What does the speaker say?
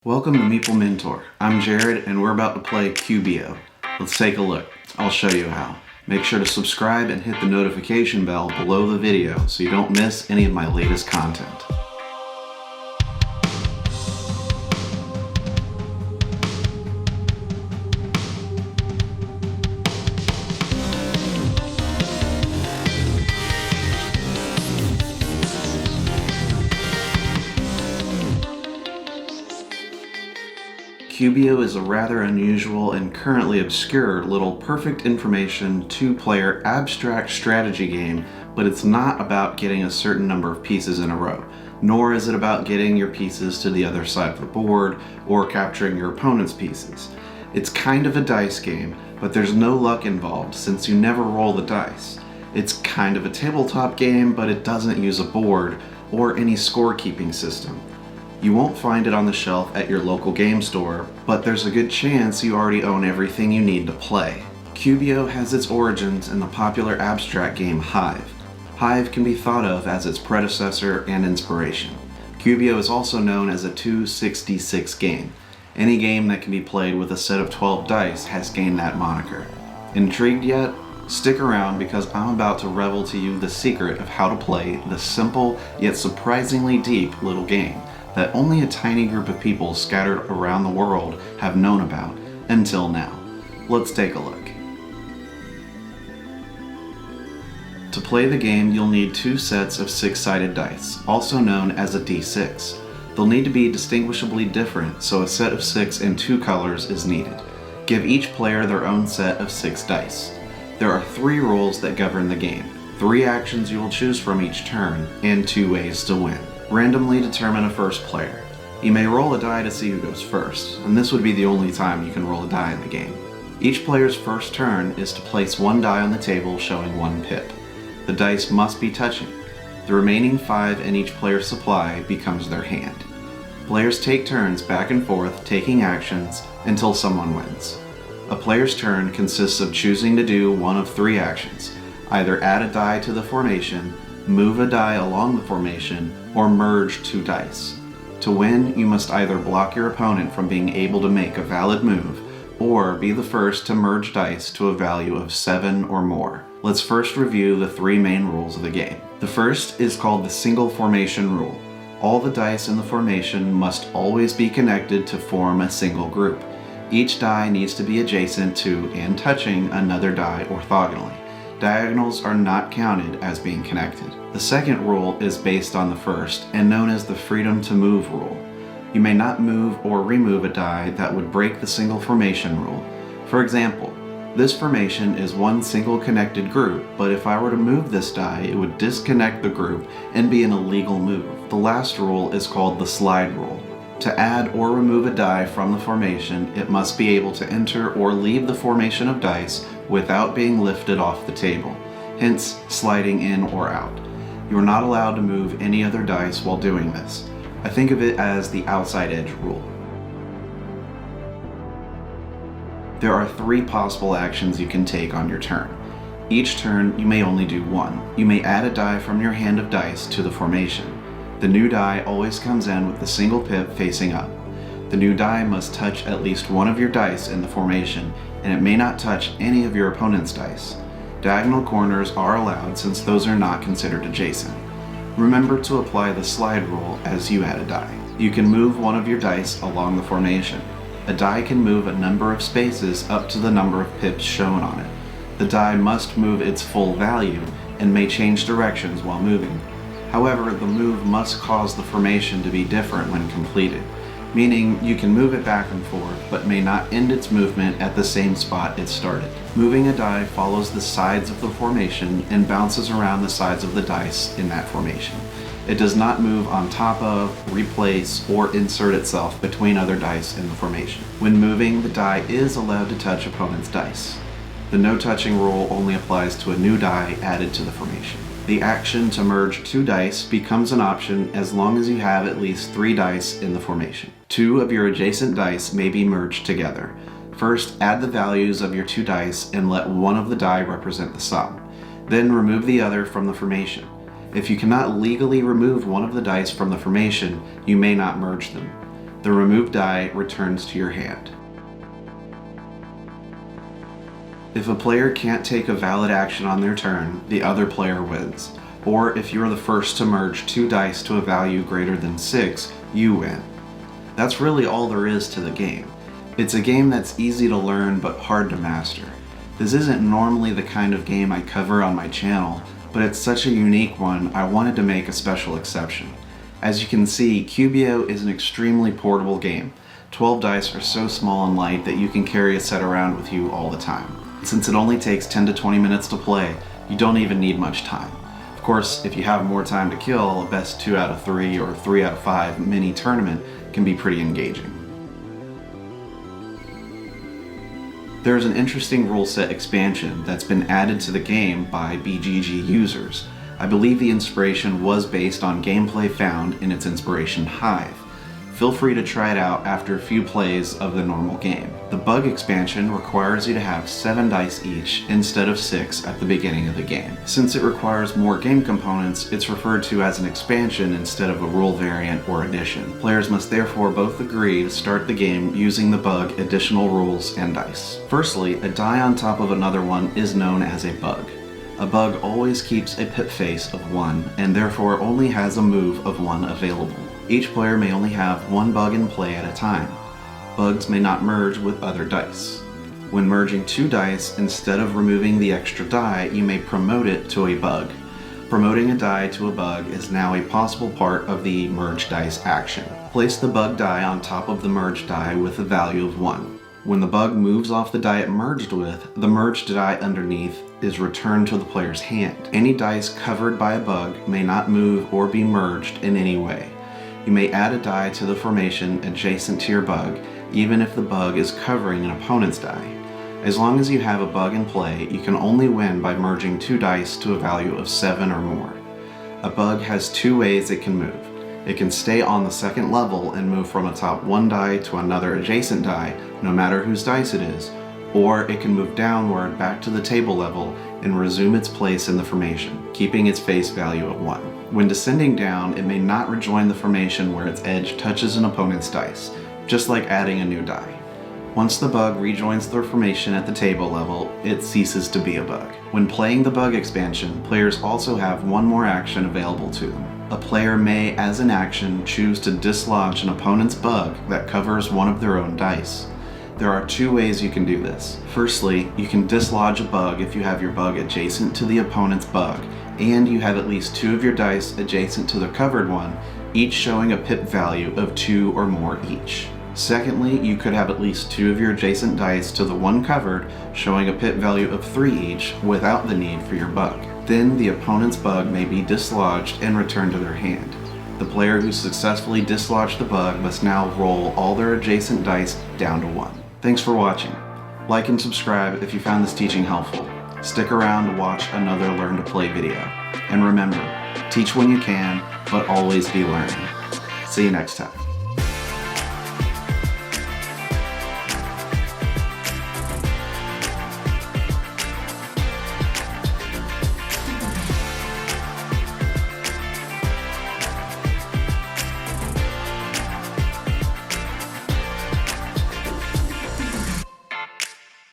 Welcome to Meeple Mentor. I'm Jared and we're about to play Cubeo. Let's take a look. I'll show you how. Make sure to subscribe and hit the notification bell below the video so you don't miss any of my latest content. Cubeo is a rather unusual and currently obscure little perfect information two-player abstract strategy game, but it's not about getting a certain number of pieces in a row, nor is it about getting your pieces to the other side of the board or capturing your opponent's pieces. It's kind of a dice game, but there's no luck involved since you never roll the dice. It's kind of a tabletop game, but it doesn't use a board or any scorekeeping system. You won't find it on the shelf at your local game store, but there's a good chance you already own everything you need to play. Cubeo has its origins in the popular abstract game Hive. Hive can be thought of as its predecessor and inspiration. Cubeo is also known as a 2-6-D6 game. Any game that can be played with a set of 12 dice has gained that moniker. Intrigued yet? Stick around because I'm about to reveal to you the secret of how to play this simple yet surprisingly deep little game that only a tiny group of people scattered around the world have known about until now. Let's take a look. To play the game, you'll need two sets of 6-sided dice, also known as a D6. They'll need to be distinguishably different, so a set of 6 in 2 colors is needed. Give each player their own set of 6 dice. There are 3 rules that govern the game, 3 actions you will choose from each turn, and 2 ways to win. Randomly determine a first player. You may roll a die to see who goes first, and this would be the only time you can roll a die in the game. Each player's first turn is to place 1 die on the table showing 1 pip. The dice must be touching. The remaining 5 in each player's supply becomes their hand. Players take turns back and forth taking actions until someone wins. A player's turn consists of choosing to do one of 3 actions, either add a die to the formation, move a die along the formation, or merge 2 dice. To win, you must either block your opponent from being able to make a valid move, or be the first to merge dice to a value of 7 or more. Let's first review the 3 main rules of the game. The first is called the single formation rule. All the dice in the formation must always be connected to form a single group. Each die needs to be adjacent to and touching another die orthogonally. Diagonals are not counted as being connected. The second rule is based on the first and known as the freedom to move rule. You may not move or remove a die that would break the single formation rule. For example, this formation is one single connected group, but if I were to move this die, it would disconnect the group and be an illegal move. The last rule is called the slide rule. To add or remove a die from the formation, it must be able to enter or leave the formation of dice without being lifted off the table, hence sliding in or out. You are not allowed to move any other dice while doing this. I think of it as the outside edge rule. There are 3 possible actions you can take on your turn. Each turn, you may only do 1. You may add a die from your hand of dice to the formation. The new die always comes in with the single pip facing up. The new die must touch at least one of your dice in the formation, and it may not touch any of your opponent's dice. Diagonal corners are allowed since those are not considered adjacent. Remember to apply the slide rule as you add a die. You can move one of your dice along the formation. A die can move a number of spaces up to the number of pips shown on it. The die must move its full value and may change directions while moving. However, the move must cause the formation to be different when completed, meaning you can move it back and forth but may not end its movement at the same spot it started. Moving a die follows the sides of the formation and bounces around the sides of the dice in that formation. It does not move on top of, replace, or insert itself between other dice in the formation. When moving, the die is allowed to touch opponent's dice. The no touching rule only applies to a new die added to the formation. The action to merge 2 dice becomes an option as long as you have at least 3 dice in the formation. 2 of your adjacent dice may be merged together. First, add the values of your 2 dice and let one of the die represent the sum. Then remove the other from the formation. If you cannot legally remove one of the dice from the formation, you may not merge them. The removed die returns to your hand. If a player can't take a valid action on their turn, the other player wins. Or if you're the first to merge 2 dice to a value greater than 6, you win. That's really all there is to the game. It's a game that's easy to learn but hard to master. This isn't normally the kind of game I cover on my channel, but it's such a unique one I wanted to make a special exception. As you can see, Cubeo is an extremely portable game. 12 dice are so small and light that you can carry a set around with you all the time. Since it only takes 10 to 20 minutes to play, you don't even need much time. Of course, if you have more time to kill, a best 2 out of 3 or 3 out of 5 mini tournament can be pretty engaging. There's an interesting rule set expansion that's been added to the game by BGG users. I believe the inspiration was based on gameplay found in its inspiration hive. Feel free to try it out after a few plays of the normal game. The bug expansion requires you to have 7 dice each instead of 6 at the beginning of the game. Since it requires more game components, it's referred to as an expansion instead of a rule variant or addition. Players must therefore both agree to start the game using the bug additional rules and dice. Firstly, a die on top of another one is known as a bug. A bug always keeps a pip face of 1 and therefore only has a move of 1 available. Each player may only have 1 bug in play at a time. Bugs may not merge with other dice. When merging 2 dice, instead of removing the extra die, you may promote it to a bug. Promoting a die to a bug is now a possible part of the merge dice action. Place the bug die on top of the merged die with a value of 1. When the bug moves off the die it merged with, the merged die underneath is returned to the player's hand. Any dice covered by a bug may not move or be merged in any way. You may add a die to the formation adjacent to your bug, even if the bug is covering an opponent's die. As long as you have a bug in play, you can only win by merging 2 dice to a value of 7 or more. A bug has 2 ways it can move. It can stay on the second level and move from a top 1 die to another adjacent die, no matter whose dice it is, or it can move downward back to the table level and resume its place in the formation, keeping its face value of 1. When descending down, it may not rejoin the formation where its edge touches an opponent's dice, just like adding a new die. Once the bug rejoins the formation at the table level, it ceases to be a bug. When playing the bug expansion, players also have 1 more action available to them. A player may, as an action, choose to dislodge an opponent's bug that covers one of their own dice. There are 2 ways you can do this. Firstly, you can dislodge a bug if you have your bug adjacent to the opponent's bug, and you have at least 2 of your dice adjacent to the covered one, each showing a pip value of 2 or more each. Secondly, you could have at least 2 of your adjacent dice to the one covered, showing a pip value of 3 each without the need for your bug. Then the opponent's bug may be dislodged and returned to their hand. The player who successfully dislodged the bug must now roll all their adjacent dice down to 1. Thanks for watching. Like and subscribe if you found this teaching helpful. Stick around to watch another Learn to Play video. And remember, teach when you can, but always be learning. See you next time.